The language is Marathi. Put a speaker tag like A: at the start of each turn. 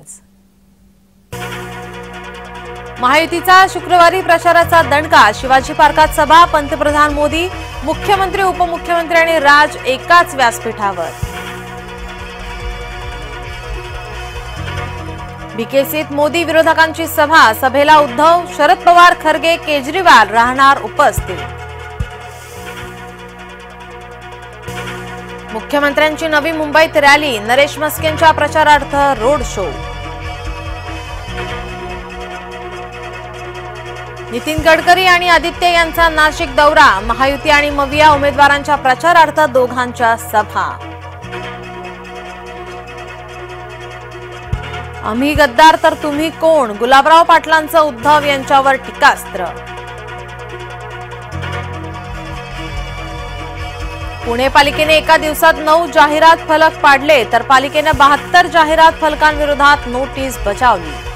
A: टाइम्स। महायुतीचा शुक्रवारी प्रचाराचा दणका। शिवाजी पार्कात सभा, पंतप्रधान मोदी, मुख्यमंत्री, उपमुख्यमंत्री आणि राज एकाच व्यासपीठावर। बीकेसीत मोदी विरोधकांची सभा, सभेला उद्धव, शरद पवार, खरगे, केजरीवाल राहणार उपस्थित। मुख्यमंत्र्यांची नवी मुंबईत रॅली, नरेश मस्केंच्या प्रचारार्थ रोड शो। नितीन गडकरी आणि आदित्य यांचा नाशिक दौरा, महायुती आणि मविया उमेदवारांच्या प्रचारार्थ दोघांच्या सभा। आम्ही गद्दार तर तुम्ही कोण, गुलाबराव पाटलांचं उद्धव यांच्यावर टीकास्त्र। पुणे पालिकेने एका दिवसात 9 जाहिरात फलक पाडले, तर पालिकेने 72 जाहिरात फलकांविरोधात नोटीस बजावली।